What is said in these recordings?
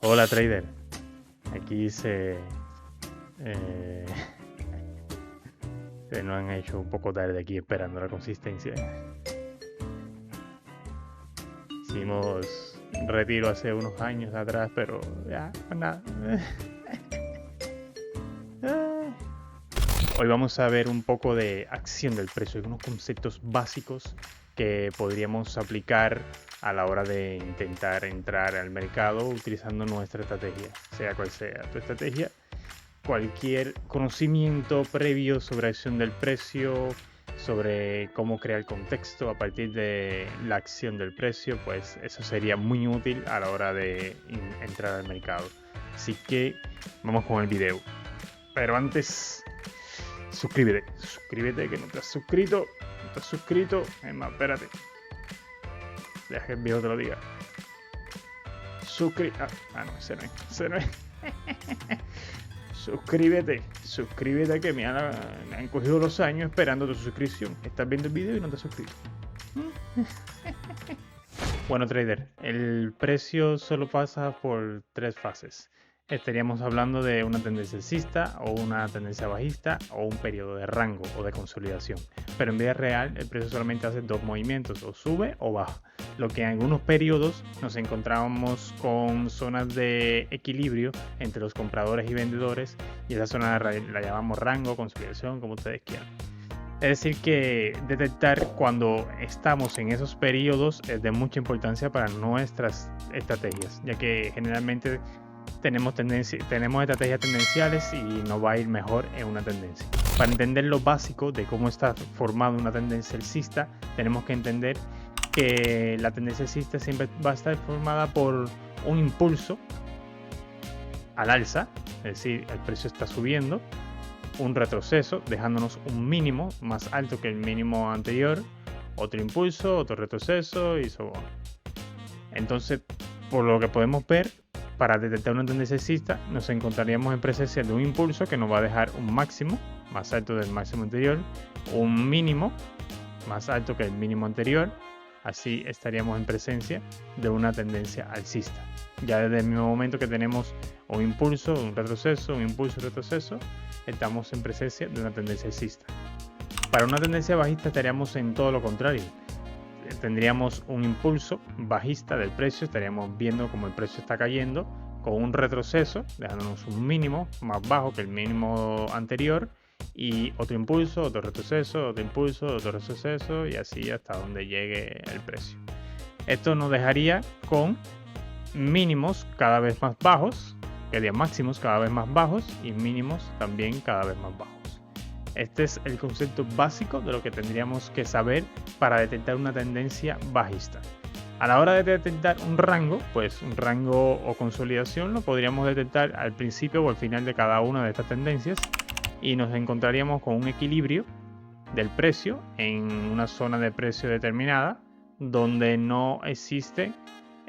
Hola trader, aquí se nos han hecho un poco tarde aquí esperando la consistencia. Hicimos un retiro hace unos años atrás, pero ya, pues nada. Hoy vamos a ver un poco de acción del precio, algunos conceptos básicos que podríamos aplicar a la hora de intentar entrar al mercado utilizando nuestra estrategia, sea cual sea tu estrategia. Cualquier conocimiento previo sobre acción del precio, sobre cómo crear contexto a partir de la acción del precio, pues eso sería muy útil a la hora de entrar al mercado. Así que vamos con el video. Pero antes, suscríbete que no te has suscrito. Es más, espérate. Deja que el viejo te lo diga. No, ese no es. Suscríbete que me han cogido los años esperando tu suscripción. Estás viendo el video y no te has suscrito. Bueno, trader, el precio solo pasa por 3 fases. Estaríamos hablando de una tendencia alcista o una tendencia bajista o un periodo de rango o de consolidación. Pero en vida real el precio solamente hace 2 movimientos, o sube o baja. Lo que en algunos periodos nos encontramos con zonas de equilibrio entre los compradores y vendedores, y esa zona la llamamos rango, consolidación, como ustedes quieran. Es decir que detectar cuando estamos en esos periodos es de mucha importancia para nuestras estrategias, ya que generalmente tenemos estrategias tendenciales y nos va a ir mejor en una tendencia. Para entender lo básico de cómo está formada una tendencia alcista, tenemos que entender que la tendencia alcista siempre va a estar formada por un impulso al alza, es decir, el precio está subiendo, un retroceso dejándonos un mínimo más alto que el mínimo anterior, otro impulso, otro retroceso y so on. Entonces, por lo que podemos ver, para detectar una tendencia alcista nos encontraríamos en presencia de un impulso que nos va a dejar un máximo más alto del máximo anterior, un mínimo más alto que el mínimo anterior. Así estaríamos en presencia de una tendencia alcista. Ya desde el mismo momento que tenemos un impulso, un retroceso, un impulso, retroceso, estamos en presencia de una tendencia alcista. Para una tendencia bajista estaríamos en todo lo contrario. Tendríamos un impulso bajista del precio, estaríamos viendo como el precio está cayendo con un retroceso, dejándonos un mínimo más bajo que el mínimo anterior, y otro impulso, otro retroceso, otro impulso, otro retroceso, y así hasta donde llegue el precio. Esto nos dejaría con mínimos cada vez más bajos, máximos cada vez más bajos y mínimos también cada vez más bajos. Este es el concepto básico de lo que tendríamos que saber para detectar una tendencia bajista. A la hora de detectar un rango, pues un rango o consolidación lo podríamos detectar al principio o al final de cada una de estas tendencias, y nos encontraríamos con un equilibrio del precio en una zona de precio determinada donde no existe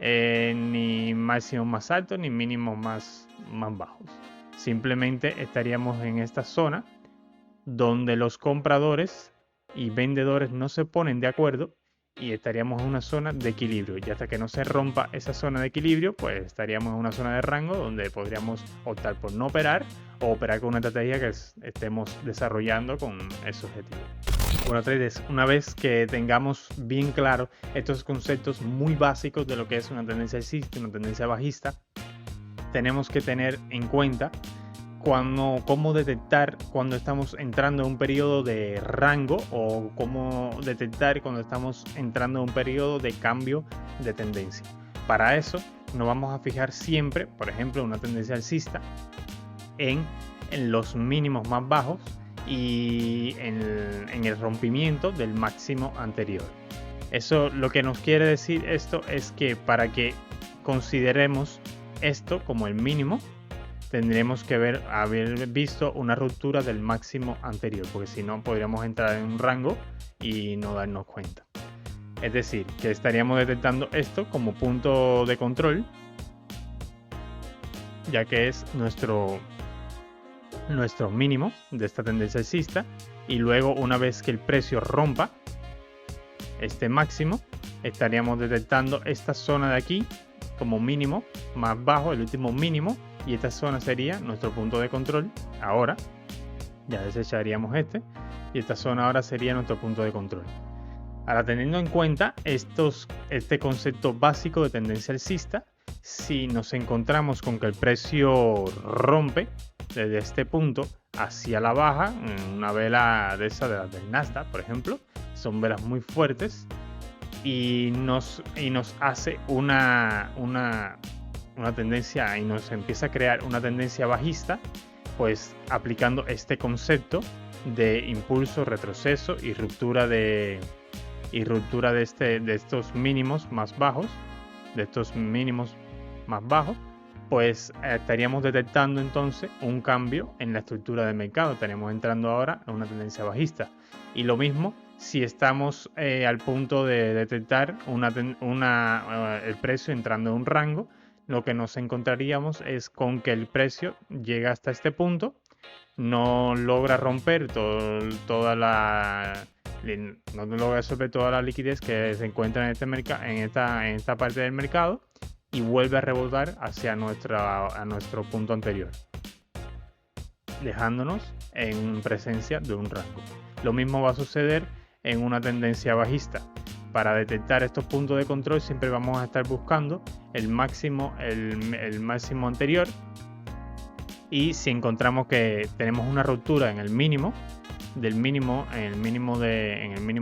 ni máximos más altos ni mínimos más bajos. Simplemente estaríamos en esta zona donde los compradores y vendedores no se ponen de acuerdo, y estaríamos en una zona de equilibrio, y hasta que no se rompa esa zona de equilibrio, pues estaríamos en una zona de rango donde podríamos optar por no operar o operar con una estrategia que estemos desarrollando con ese objetivo. Bueno, traders, una vez que tengamos bien claro estos conceptos muy básicos de lo que es una tendencia alcista y una tendencia bajista, tenemos que tener en cuenta cómo detectar cuando estamos entrando en un periodo de rango, o cómo detectar cuando estamos entrando en un periodo de cambio de tendencia. Para eso nos vamos a fijar siempre, por ejemplo, una tendencia alcista en los mínimos más bajos y en el rompimiento del máximo anterior. Eso lo que nos quiere decir esto es que para que consideremos esto como el mínimo, tendremos que haber visto una ruptura del máximo anterior, porque si no podríamos entrar en un rango y no darnos cuenta. Es decir, que estaríamos detectando esto como punto de control, ya que es nuestro mínimo de esta tendencia alcista, y luego una vez que el precio rompa este máximo, estaríamos detectando esta zona de aquí como mínimo más bajo, el último mínimo, y esta zona sería nuestro punto de control. Ahora ya desecharíamos este, y esta zona ahora sería nuestro punto de control. Ahora, teniendo en cuenta este concepto básico de tendencia alcista, si nos encontramos con que el precio rompe desde este punto hacia la baja, una vela de esa de las del Nasdaq, por ejemplo, son velas muy fuertes, y nos hace una tendencia, y nos empieza a crear una tendencia bajista, pues aplicando este concepto de impulso, retroceso y ruptura de estos mínimos más bajos, pues estaríamos detectando entonces un cambio en la estructura del mercado. Estaríamos entrando ahora en una tendencia bajista. Y lo mismo si estamos al punto de detectar el precio entrando en un rango, lo que nos encontraríamos es con que el precio llega hasta este punto, no logra romper toda la liquidez que se encuentra en esta parte del mercado, y vuelve a rebotar hacia nuestro punto anterior, dejándonos en presencia de un rango. Lo mismo va a suceder en una tendencia bajista. Para detectar estos puntos de control siempre vamos a estar buscando el máximo anterior, y si encontramos que tenemos una ruptura en el mínimo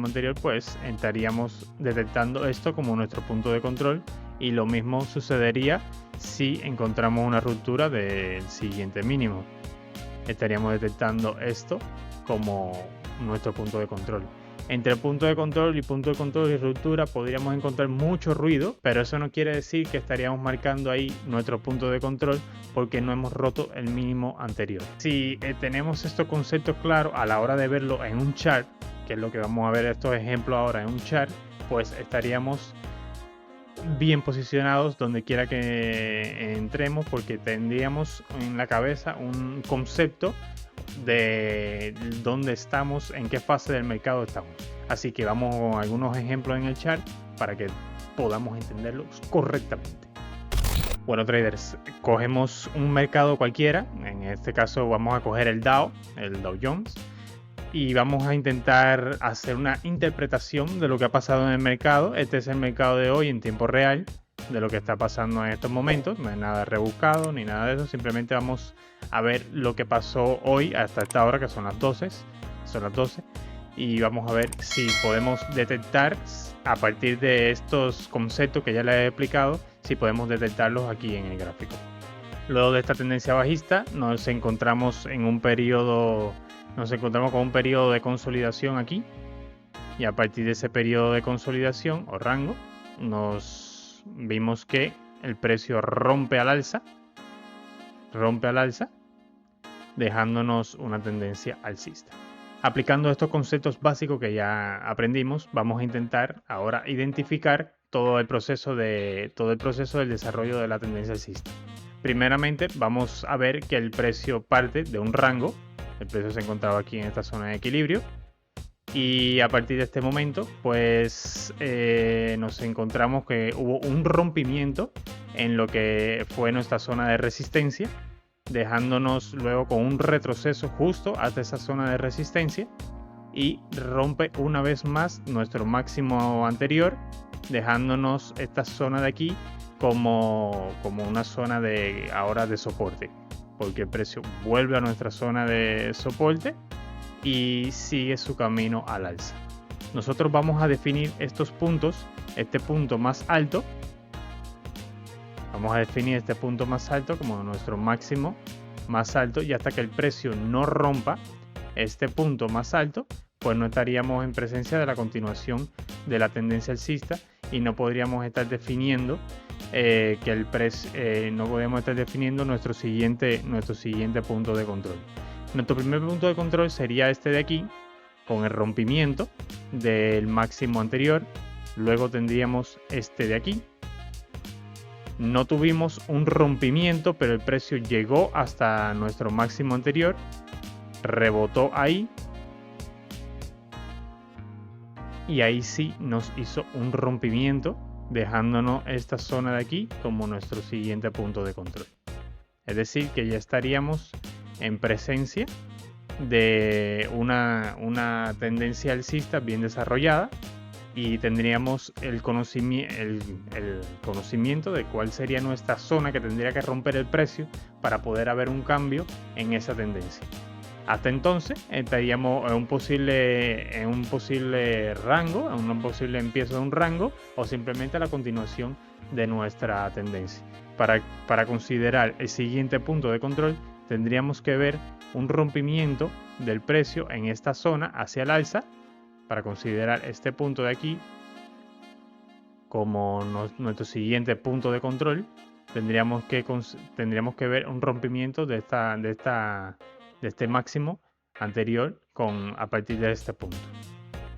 anterior, pues estaríamos detectando esto como nuestro punto de control, y lo mismo sucedería si encontramos una ruptura del siguiente mínimo. Estaríamos detectando esto como nuestro punto de control. Entre punto de control y ruptura podríamos encontrar mucho ruido, pero eso no quiere decir que estaríamos marcando ahí nuestro punto de control, porque no hemos roto el mínimo anterior. Si tenemos estos conceptos claros a la hora de verlo en un chart, que es lo que vamos a ver estos ejemplos ahora en un chart, pues estaríamos bien posicionados donde quiera que entremos, porque tendríamos en la cabeza un concepto de dónde estamos, en qué fase del mercado estamos. Así que vamos con algunos ejemplos en el chart para que podamos entenderlos correctamente. Bueno, traders, cogemos un mercado cualquiera. En este caso vamos a coger el Dow Jones, y vamos a intentar hacer una interpretación de lo que ha pasado en el mercado. Este es el mercado de hoy en tiempo real, de lo que está pasando en estos momentos. No hay nada rebuscado ni nada de eso, simplemente vamos a ver lo que pasó hoy hasta esta hora, que son las 12, y vamos a ver si podemos detectar, a partir de estos conceptos que ya les he explicado, si podemos detectarlos aquí en el gráfico. Luego de esta tendencia bajista nos encontramos con un periodo de consolidación aquí, y a partir de ese periodo de consolidación o rango nos vimos que el precio rompe al alza, dejándonos una tendencia alcista. Aplicando estos conceptos básicos que ya aprendimos, vamos a intentar ahora identificar todo el proceso del desarrollo de la tendencia alcista. Primeramente vamos a ver que el precio parte de un rango. El precio se encontraba aquí en esta zona de equilibrio, y a partir de este momento pues nos encontramos que hubo un rompimiento en lo que fue nuestra zona de resistencia, dejándonos luego con un retroceso justo hasta esa zona de resistencia, y rompe una vez más nuestro máximo anterior, dejándonos esta zona de aquí como una zona de soporte, porque el precio vuelve a nuestra zona de soporte y sigue su camino al alza. Nosotros vamos a definir estos puntos, este punto más alto, como nuestro máximo más alto, y hasta que el precio no rompa este punto más alto, pues no estaríamos en presencia de la continuación de la tendencia alcista, y no podríamos estar definiendo nuestro siguiente punto de control. Nuestro primer punto de control sería este de aquí, con el rompimiento del máximo anterior. Luego tendríamos este de aquí. No tuvimos un rompimiento, pero el precio llegó hasta nuestro máximo anterior, rebotó ahí, y ahí sí nos hizo un rompimiento dejándonos esta zona de aquí como nuestro siguiente punto de control. Es decir, que ya estaríamos en presencia de una tendencia alcista bien desarrollada y tendríamos el conocimiento de cuál sería nuestra zona que tendría que romper el precio para poder haber un cambio en esa tendencia. Hasta entonces estaríamos en un posible rango, en un posible empiezo de un rango o simplemente la continuación de nuestra tendencia. Para considerar el siguiente punto de control tendríamos que ver un rompimiento del precio en esta zona hacia el alza. Para considerar este punto de aquí como nuestro siguiente punto de control, tendríamos que ver un rompimiento de este máximo anterior a partir de este punto.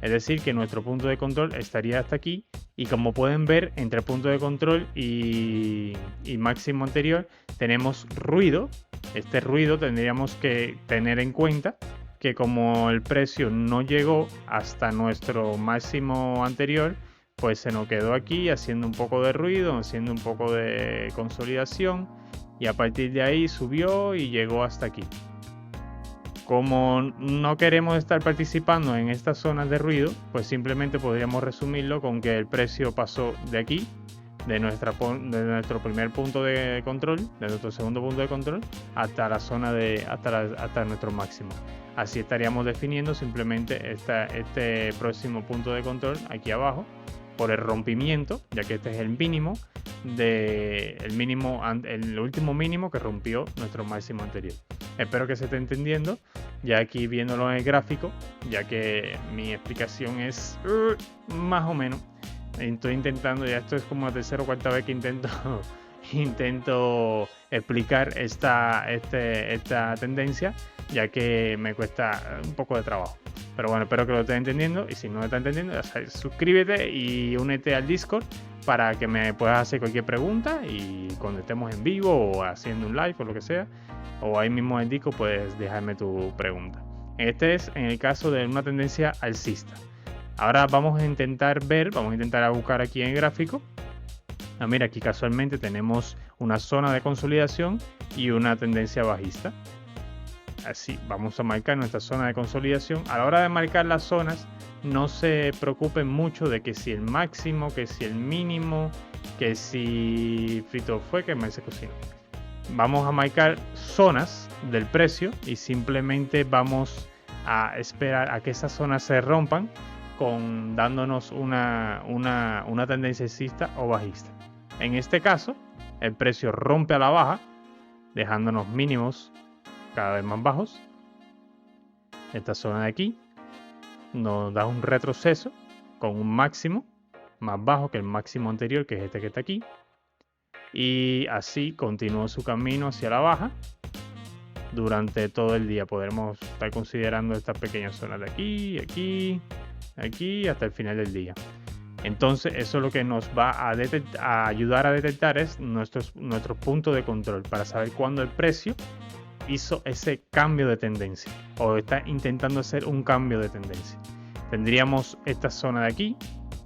Es decir, que nuestro punto de control estaría hasta aquí, y como pueden ver, entre punto de control y máximo anterior tenemos ruido. Este ruido tendríamos que tener en cuenta que como el precio no llegó hasta nuestro máximo anterior, pues se nos quedó aquí haciendo un poco de ruido, haciendo un poco de consolidación, y a partir de ahí subió y llegó hasta aquí. Como no queremos estar participando en estas zonas de ruido, pues simplemente podríamos resumirlo con que el precio pasó de aquí, de nuestro primer punto de control, de nuestro segundo punto de control, hasta la zona hasta nuestro máximo. Así estaríamos definiendo simplemente este próximo punto de control aquí abajo por el rompimiento, ya que este es el mínimo el último mínimo que rompió nuestro máximo anterior. Espero que se esté entendiendo, ya aquí viéndolo en el gráfico, ya que mi explicación es más o menos. Estoy intentando, ya esto es como la tercera o cuarta vez que intento explicar esta tendencia, ya que me cuesta un poco de trabajo. Pero bueno, espero que lo estés entendiendo, y si no lo estás entendiendo, ya sabes, suscríbete y únete al Discord para que me puedas hacer cualquier pregunta, y cuando estemos en vivo o haciendo un live o lo que sea, o ahí mismo en Discord, puedes dejarme tu pregunta. Este es en el caso de una tendencia alcista. Ahora vamos a intentar buscar aquí en el gráfico. Mira, aquí casualmente tenemos una zona de consolidación y una tendencia bajista. Así, vamos a marcar nuestra zona de consolidación. A la hora de marcar las zonas, no se preocupen mucho de que si el máximo, que si el mínimo, que si frito fue, que me se cocinó. Vamos a marcar zonas del precio y simplemente vamos a esperar a que esas zonas se rompan, dándonos una tendencia alcista o bajista. En este caso, el precio rompe a la baja, dejándonos mínimos cada vez más bajos. Esta zona de aquí nos da un retroceso con un máximo más bajo que el máximo anterior, que es este que está aquí, y así continúa su camino hacia la baja durante todo el día. Podremos estar considerando estas pequeñas zonas de aquí, aquí, aquí, hasta el final del día. Entonces eso lo que nos va a ayudar a detectar es nuestros puntos de control, para saber cuándo el precio hizo ese cambio de tendencia o está intentando hacer un cambio de tendencia. Tendríamos esta zona de aquí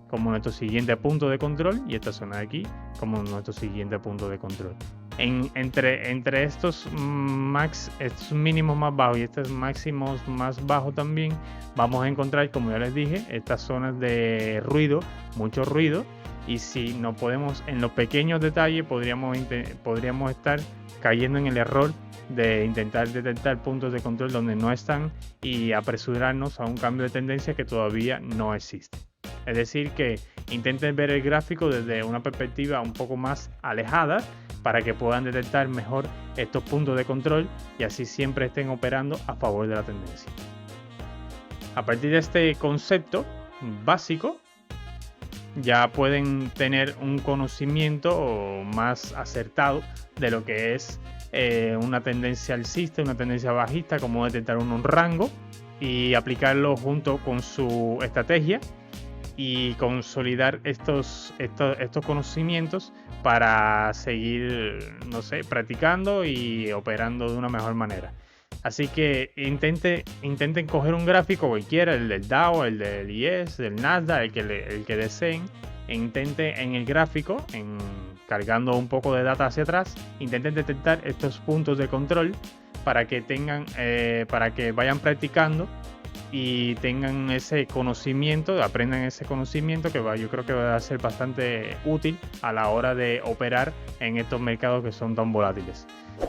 como nuestro siguiente punto de control y esta zona de aquí como nuestro siguiente punto de control. Entre estos mínimos más bajos y estos máximos más bajos también vamos a encontrar, como ya les dije, estas zonas de ruido, mucho ruido, y si no podemos en los pequeños detalles podríamos estar cayendo en el error de intentar detectar puntos de control donde no están y apresurarnos a un cambio de tendencia que todavía no existe. Es decir, que intenten ver el gráfico desde una perspectiva un poco más alejada para que puedan detectar mejor estos puntos de control y así siempre estén operando a favor de la tendencia. A partir de este concepto básico, ya pueden tener un conocimiento más acertado de lo que es una tendencia alcista, una tendencia bajista, cómo detectar un rango y aplicarlo junto con su estrategia y consolidar estos conocimientos para seguir, no sé, practicando y operando de una mejor manera. Así que intenten coger un gráfico cualquiera, el del Dow, el del IES, del Nasdaq, el que deseen, intente en el gráfico, cargando un poco de data hacia atrás, intenten detectar estos puntos de control para que vayan practicando y tengan ese conocimiento, aprendan ese conocimiento yo creo que va a ser bastante útil a la hora de operar en estos mercados que son tan volátiles.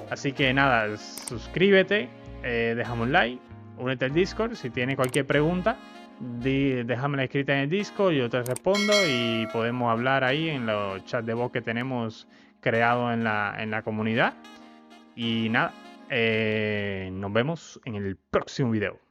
Así que nada, suscríbete, déjame un like, únete al Discord. Si tienes cualquier pregunta, déjamela escrita en el Discord, yo te respondo y podemos hablar ahí en los chats de voz que tenemos creados en la comunidad. Y nada, nos vemos en el próximo video.